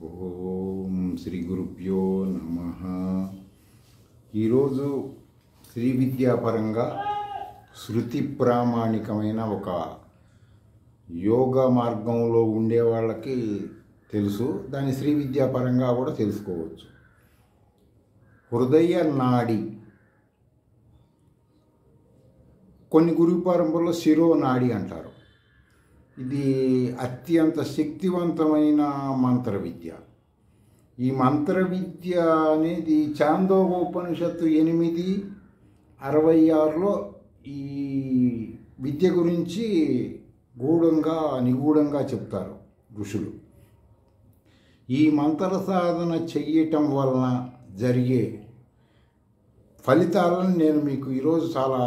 ఓం శ్రీ గురుభ్యో నమః. ఈరోజు శ్రీ విద్యాపరంగా శృతి ప్రామాణికమైన ఒక యోగ మార్గంలో ఉండే వాళ్ళకి తెలుసు, దాని శ్రీ విద్యాపరంగా కూడా తెలుసుకోవచ్చు. హృదయ నాడి, కొన్ని గురు పరంపరలో శిరోనాడి అంటారు. ఇది అత్యంత శక్తివంతమైన మంత్ర విద్య. ఈ మంత్ర విద్య అనేది చాందోగోపనిషత్తు 8:66లో ఈ విద్య గురించి నిగూఢంగా చెప్తారు ఋషులు. ఈ మంత్ర సాధన చెయ్యటం వలన జరిగే ఫలితాలను నేను మీకు ఈరోజు చాలా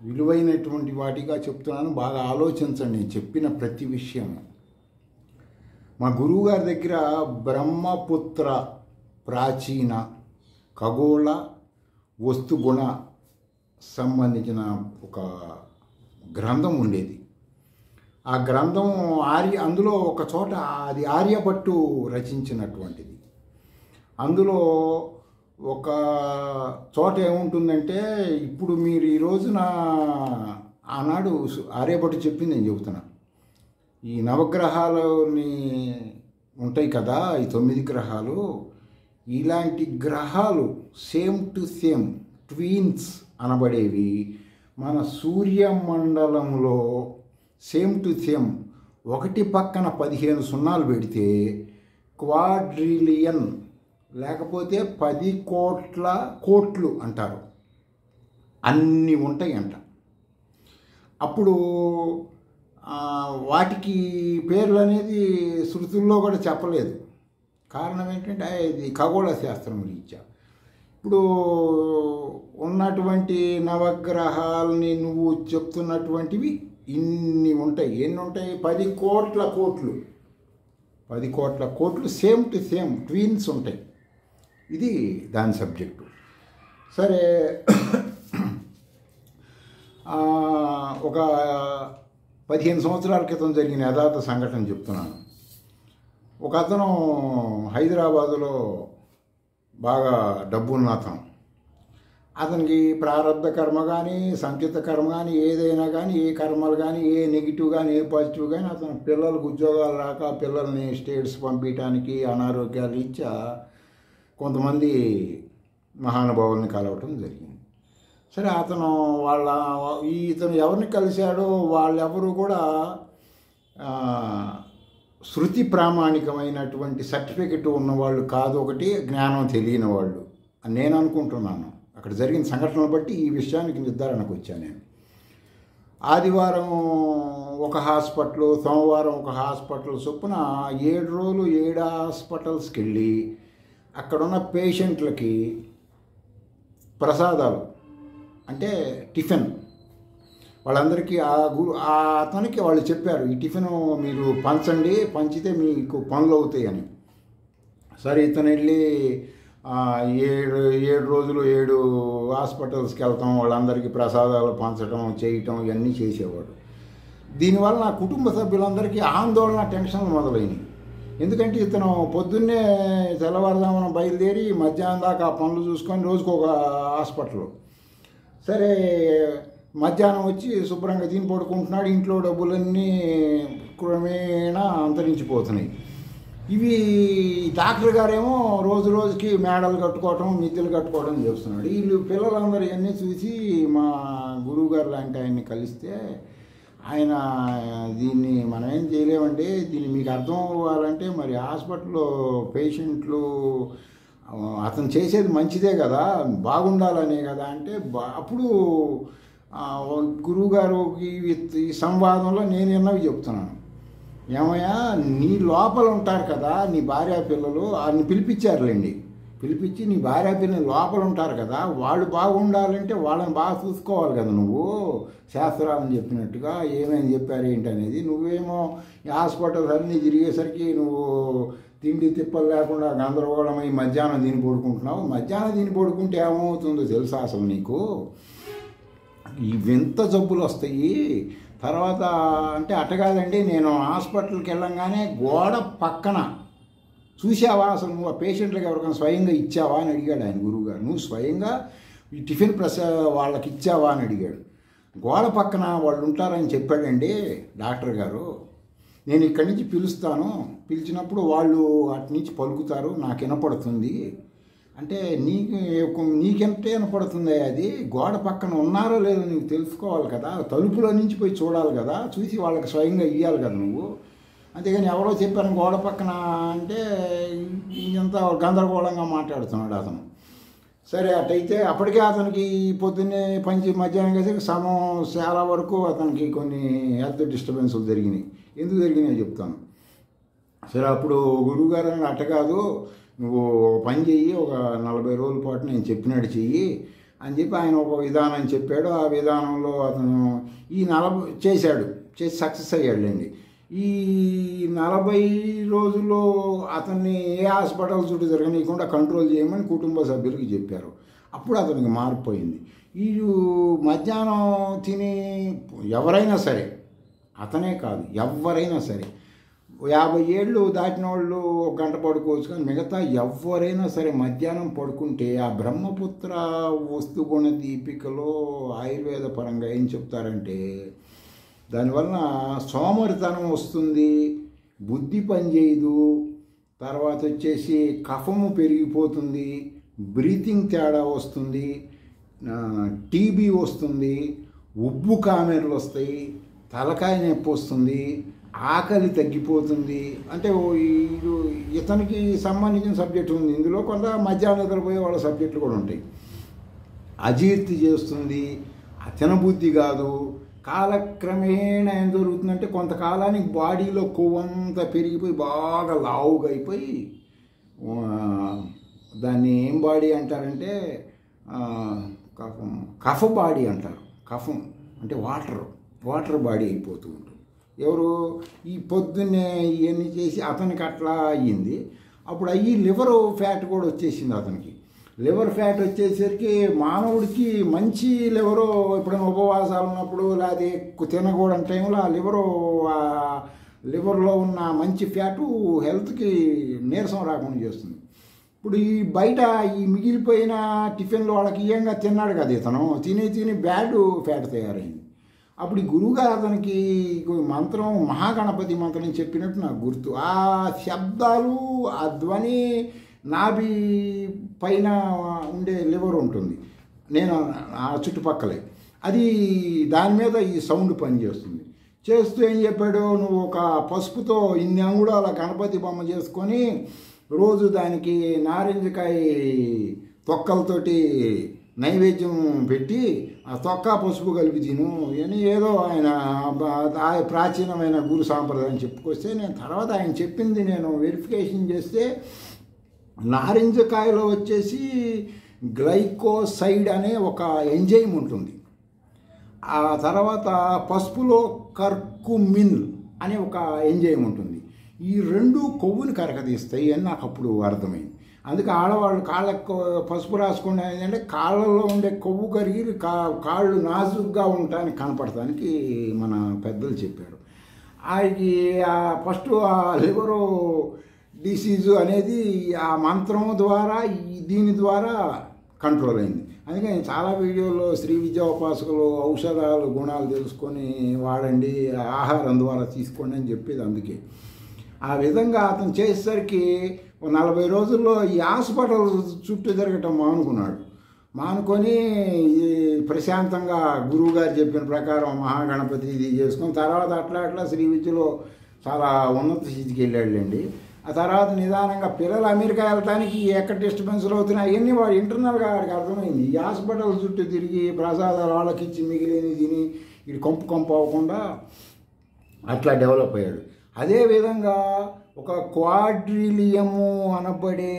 విలువైనటువంటి వాటిగా చెప్తున్నాను. బాగా ఆలోచించండి నేను చెప్పిన ప్రతి విషయం. మా గురువుగారి దగ్గర బ్రహ్మపుత్ర ప్రాచీన ఖగోళ వస్తుగుణ సంబంధించిన ఒక గ్రంథం ఉండేది. ఆ గ్రంథం అందులో ఒక చోట అది ఆర్యభట్టు రచించినటువంటిది. అందులో ఒక చోట ఏముంటుందంటే, ఇప్పుడు మీరు ఈ రోజున ఆనాడు ఆర్యభట్టు చెప్పింది నేను చెబుతున్నా. ఈ నవగ్రహాలని ఉంటాయి కదా, ఈ 9 గ్రహాలు, ఇలాంటి గ్రహాలు సేమ్ టు సేమ్ ట్వీన్స్ అనబడేవి మన సూర్యమండలంలో సేమ్ టు సేమ్ ఒకటి పక్కన 15 సున్నాలు పెడితే క్వాడ్రిలియన్ లేకపోతే 10 కోట్లు అంటారు, అన్నీ ఉంటాయి అంట. అప్పుడు వాటికి పేర్లు అనేది శృతుల్లో కూడా చెప్పలేదు. కారణం ఏంటంటే ఇది ఖగోళ శాస్త్రం రీత్యా. ఇప్పుడు ఉన్నటువంటి నవగ్రహాలని నువ్వు చెప్తున్నటువంటివి ఇన్ని ఉంటాయి. ఎన్ని ఉంటాయి? 10 కోట్ల సేమ్ టు సేమ్ ట్వీన్స్ ఉంటాయి. ఇది దాని సబ్జెక్టు. సరే, ఒక 15 సంవత్సరాల క్రితం జరిగిన యథార్థ సంఘటన చెప్తున్నాను. ఒక అతను హైదరాబాదులో బాగా డబ్బున్న అతనికి ప్రారంధ కర్మ కానీ సంచిత కర్మ కానీ ఏదైనా కానీ, ఏ కర్మలు కానీ, ఏ నెగిటివ్ కానీ ఏ పాజిటివ్ కానీ, అతను పిల్లలకు ఉద్యోగాలు రాక పిల్లల్ని స్టేట్స్ పంపించడానికి అనారోగ్యాలు ఇచ్చా కొంతమంది మహానుభావుల్ని కలవటం జరిగింది. సరే, ఇతను ఎవరిని కలిశాడో వాళ్ళెవరు కూడా శృతి ప్రామాణికమైనటువంటి సర్టిఫికెట్ ఉన్నవాళ్ళు కాదు, ఒకటి జ్ఞానం తెలియని వాళ్ళు అని నేను అనుకుంటున్నాను. అక్కడ జరిగిన సంఘటనలు బట్టి ఈ విషయానికి నిర్ధారణకు వచ్చాను నేను. ఆదివారం ఒక హాస్పిటల్, సోమవారం ఒక హాస్పిటల్ చొప్పున 7 రోజులు 7 హాస్పిటల్స్కి వెళ్ళి అక్కడున్న పేషెంట్లకి ప్రసాదాలు అంటే టిఫిన్ వాళ్ళందరికీ అతనికి వాళ్ళు చెప్పారు, ఈ టిఫిన్ మీరు పంచితే మీకు పనులు అవుతాయి అని. సరే, ఇతను వెళ్ళి 7 రోజులు 7 హాస్పిటల్స్కి వెళ్తాం, వాళ్ళందరికీ ప్రసాదాలు పంచడం చేయటం ఇవన్నీ చేసేవాడు. దీనివల్ల నా కుటుంబ సభ్యులందరికీ ఆందోళన, టెన్షన్లు మొదలైనవి. ఎందుకంటే ఇతను పొద్దున్నే తెల్లవారుజామున బయలుదేరి మధ్యాహ్నం దాకా ఆ పనులు చూసుకొని రోజుకు ఒక హాస్పిటల్. సరే, మధ్యాహ్నం వచ్చి శుభ్రంగా తిని పడుకుంటున్నాడు. ఇంట్లో డబ్బులన్నీ క్రమేణా అంతరించిపోతున్నాయి. ఇవి డాక్టర్ గారేమో రోజు రోజుకి మేడలు కట్టుకోవటం, మిద్దెలు కట్టుకోవడం చేస్తున్నాడు. వీళ్ళు పిల్లలందరూ ఇవన్నీ చూసి మా గురువుగారు లాంటి ఆయన్ని కలిస్తే, ఆయన దీన్ని మనం ఏం చేయలేమండి, దీన్ని మీకు అర్థం అవ్వాలంటే మరి హాస్పిటల్లో పేషెంట్లు అతను చేసేది మంచిదే కదా, బాగుండాలనే కదా అంటే, అప్పుడు గురువుగారు ఈ సంవాదంలో నేను విన్నవి చెప్తున్నాను. ఏమయ్యా, నీ లోపల ఉంటారు కదా నీ భార్య పిల్లలు, అని పిలిపించి నీ భార్య పిల్లలు లోపల ఉంటారు కదా, వాళ్ళు బాగుండాలంటే వాళ్ళని బాగా చూసుకోవాలి కదా. నువ్వు శాస్త్రాలను చెప్పినట్టుగా ఏమేమి చెప్పారు ఏంటి అనేది, నువ్వేమో ఈ హాస్పిటల్స్ అన్నీ తిరిగేసరికి నువ్వు తిండి తిప్పలు లేకుండా గందరగోళమై మధ్యాహ్నం తిని పడుకుంటున్నావు. మధ్యాహ్నం తిని పడుకుంటే ఏమవుతుందో తెలుసా అసలు నీకు? ఈ వింత జబ్బులు వస్తాయి. తర్వాత అంటే అట్టగాదండి, నేను హాస్పిటల్కి వెళ్ళంగానే గోడ పక్కన చూసావా అసలు నువ్వు ఆ పేషెంట్లకు ఎవరికైనా స్వయంగా ఇచ్చావా అని అడిగాడు ఆయన గురువుగారు. నువ్వు స్వయంగా ఈ టిఫిన్ వాళ్ళకి ఇచ్చావా అని అడిగాడు. గోడ పక్కన వాళ్ళు ఉంటారని చెప్పాడండి డాక్టర్ గారు. నేను ఇక్కడి నుంచి పిలుస్తాను, పిలిచినప్పుడు వాళ్ళు అటు నుంచి పలుకుతారు, నాకు వినపడుతుంది అంటే నీకెంత వినపడుతుంది? అది గోడ పక్కన ఉన్నారో లేదో నీకు తెలుసుకోవాలి కదా, తలుపులో నుంచి పోయి చూడాలి కదా, చూసి వాళ్ళకి స్వయంగా ఇవ్వాలి కదా నువ్వు. అంతేగాని ఎవరో చెప్పాను గోడ పక్కన అంటే ఇంత గందరగోళంగా మాట్లాడుతున్నాడు అతను. సరే అటైతే అప్పటికే అతనికి పొద్దున్నే మధ్యాహ్నం కలిసి చాలా వరకు అతనికి కొన్ని హెల్త్ డిస్టర్బెన్స్లు జరిగినాయి. ఎందుకు జరిగినాయో చెప్తాను. సరే అప్పుడు గురువుగారు అట్ట కాదు, నువ్వు పని చెయ్యి, ఒక 40 రోజుల పాటు నేను చెప్పినట్టు చెయ్యి అని చెప్పి ఆయన ఒక విధానం చెప్పాడు. ఆ విధానంలో అతను ఈ 40 చేసి సక్సెస్ అయ్యాడులేండి. ఈ 40 రోజుల్లో అతన్ని ఏ హాస్పిటల్ చుట్టూ జరగనీయకుండా కంట్రోల్ చేయమని కుటుంబ సభ్యులకి చెప్పారు. అప్పుడు అతనికి మారిపోయింది. ఈ మధ్యాహ్నం తిని ఎవరైనా సరే, అతనే కాదు ఎవరైనా సరే, 50 ఏళ్ళు దాటిన వాళ్ళు 1 గంట పడుకోవచ్చు, కానీ మిగతా ఎవరైనా సరే మధ్యాహ్నం పడుకుంటే ఆ బ్రహ్మపుత్ర వస్తుగుణ దీపికలో ఆయుర్వేద పరంగా ఏం చెప్తారంటే దానివల్ల సోమరితనం వస్తుంది, బుద్ధి పనిచేయదు, తర్వాత వచ్చేసి కఫము పెరిగిపోతుంది, బ్రీతింగ్ తేడా వస్తుంది, టీబీ వస్తుంది, ఉబ్బు కామెర్లు వస్తాయి, తలకాయ నొప్పి వస్తుంది, ఆకలి తగ్గిపోతుంది. అంటే ఇతనికి సంబంధించిన సబ్జెక్టు ఉంది ఇందులో, కొంత మధ్యాహ్నం నిద్రపోయే వాళ్ళ సబ్జెక్టులు కూడా ఉంటాయి. అజీర్తి చేస్తుంది, తినబుద్ధి కాదు. కాలక్రమేణా ఏం జరుగుతుందంటే కొంతకాలానికి బాడీలో కొవ్వంతా పెరిగిపోయి బాగా లావుగా అయిపోయి దాన్ని ఏం బాడీ అంటారంటే కఫ బాడీ అంటారు. కఫం అంటే వాటర్ బాడీ అయిపోతూ ఉంటుంది. ఎవరు ఈ పొద్దున్నే ఇవన్నీ చేసి అతనికి అట్లా అయ్యింది. అప్పుడు లివర్ ఫ్యాట్ కూడా వచ్చేసింది అతనికి. లివర్ ఫ్యాట్ వచ్చేసరికి మానవుడికి మంచి లివరు ఎప్పుడైనా ఉపవాసాలు ఉన్నప్పుడు లేకపోతే ఎక్కువ తినకూడని టైంలో ఆ లివర్లో ఉన్న మంచి ఫ్యాటు హెల్త్కి నీరసం రాకుండా చేస్తుంది. ఇప్పుడు ఈ బయట ఈ మిగిలిపోయిన టిఫిన్లు వాళ్ళకి ఇయ్యంగా తిన్నాడు కదా ఇతను, తిని బ్యాడ్ ఫ్యాట్ తయారైంది. అప్పుడు ఈ గురువుగారు అతనికి మంత్రం మహాగణపతి మంత్రం చెప్పినట్టు నాకు గుర్తు. ఆ శబ్దాలు, ఆ ధ్వని నాభి పైన ఉండే లివర్ ఉంటుంది, నేను ఆ చుట్టుపక్కలే, అది దాని మీద ఈ సౌండ్ పనిచేస్తుంది. చేస్తూ ఏం చెప్పాడు, నువ్వు ఒక పసుపుతో ఇన్ని అంగుళాల గణపతి బొమ్మ చేసుకొని రోజు దానికి నారింజకాయ తొక్కలతోటి నైవేద్యం పెట్టి ఆ తొక్క పసుపు కలిపి తిను అని ఏదో ఆయన ప్రాచీనమైన గురు సాంప్రదాయం చెప్పుకొస్తే, నేను తర్వాత ఆయన చెప్పింది నేను వెరిఫికేషన్ చేస్తే నారింజకాయలో వచ్చేసి గ్లైకోసైడ్ అనే ఒక ఎంజైమ్ ఉంటుంది. ఆ తర్వాత పసుపులో కర్కుమిన్ అనే ఒక ఎంజైమ్ ఉంటుంది. ఈ రెండు కొవ్వుని కరగదీస్తాయి అని నాకు అప్పుడు అర్థమైంది. అందుకే ఆడవాళ్ళు కాళ్ళకు పసుపు రాసుకుంటే ఏంటంటే కాళ్ళలో ఉండే కొవ్వు కరిగి కాళ్ళు నాజుగ్గా ఉండటానికి కనపడటానికి మన పెద్దలు చెప్పారు. ఆయనకి ఫస్ట్ ఆ లివరు డిసీజు అనేది ఆ మంత్రం ద్వారా దీని ద్వారా కంట్రోల్ అయింది. అందుకే నేను చాలా వీడియోలో శ్రీ విద్యోపాసకులు ఔషధాలు గుణాలు తెలుసుకొని వాడండి, ఆహారం ద్వారా తీసుకోండి అని చెప్పేది అందుకే. ఆ విధంగా అతను చేసేసరికి 40 రోజుల్లో ఈ హాస్పిటల్ చుట్టూ తిరగటం మానుకొని ప్రశాంతంగా గురువుగారు చెప్పిన ప్రకారం మహాగణపతి ఇది చేసుకొని తర్వాత అట్లా శ్రీ విద్యలో చాలా ఉన్నత స్థితికి వెళ్ళాడులేండి. ఆ తర్వాత నిదానంగా పిల్లలు అమెరికా వెళ్ళటానికి ఎక్కడ డిస్టర్బెన్స్లు అవుతున్నాయి అవన్నీ వాడు ఇంటర్నల్గా వాడికి అర్థమైంది. ఈ హాస్పిటల్ చుట్టూ తిరిగి ప్రసాదాలు వాళ్ళకి ఇచ్చి మిగిలిని తిని ఇది కొంపు అవ్వకుండా అట్లా డెవలప్ అయ్యాడు. అదేవిధంగా ఒక క్వాడ్రిలియము అనబడే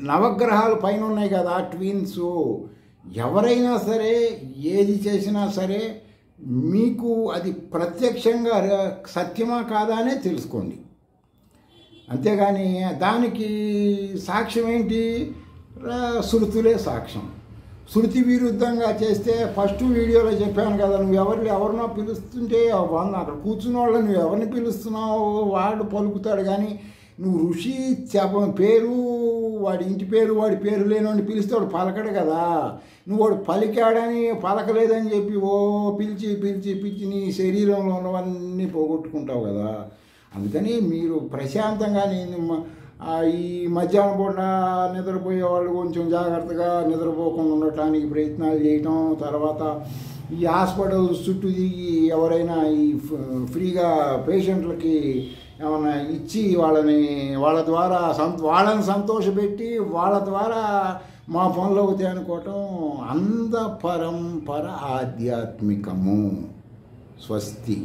నవగ్రహాలు పైన ఉన్నాయి కదా ట్విన్స్, ఎవరైనా సరే ఏది చేసినా సరే మీకు అది ప్రత్యక్షంగా సత్యమా కాదా అనే తెలుసుకోండి. అంతేగాని దానికి సాక్ష్యం ఏంటి? శృతులే సాక్ష్యం. శృతి విరుద్ధంగా చేస్తే ఫస్ట్ వీడియోలో చెప్పాను కదా, నువ్వు ఎవరినో పిలుస్తుంటే అక్కడ కూర్చున్న వాళ్ళు నువ్వు ఎవరిని పిలుస్తున్నావు వాడు పలుకుతాడు, కానీ నువ్వు ఋషి పేరు వాడి ఇంటి పేరు వాడి పేరు లేనివాడిని పిలిస్తే వాడు పలకడు కదా. నువ్వు వాడు పలికాడని పలకలేదని చెప్పి ఓ పిలిచి పిలిచి పిలిచి నీ శరీరంలో ఉన్నవన్నీ పోగొట్టుకుంటావు కదా. అందుకని మీరు ప్రశాంతంగా ఈ మధ్యాహ్నం పూట నిద్రపోయే వాళ్ళు కొంచెం జాగ్రత్తగా నిద్రపోకుండా ఉండటానికి ప్రయత్నాలు చేయటం, తర్వాత ఈ హాస్పిటల్స్ చుట్టూ తిరిగి ఎవరైనా ఈ ఫ్రీగా పేషెంట్లకి ఏమైనా ఇచ్చి వాళ్ళ ద్వారా వాళ్ళని సంతోషపెట్టి వాళ్ళ ద్వారా మా పనులు అవుతాయి అనుకోవటం అంధ పరంపర ఆధ్యాత్మికము. స్వస్తి.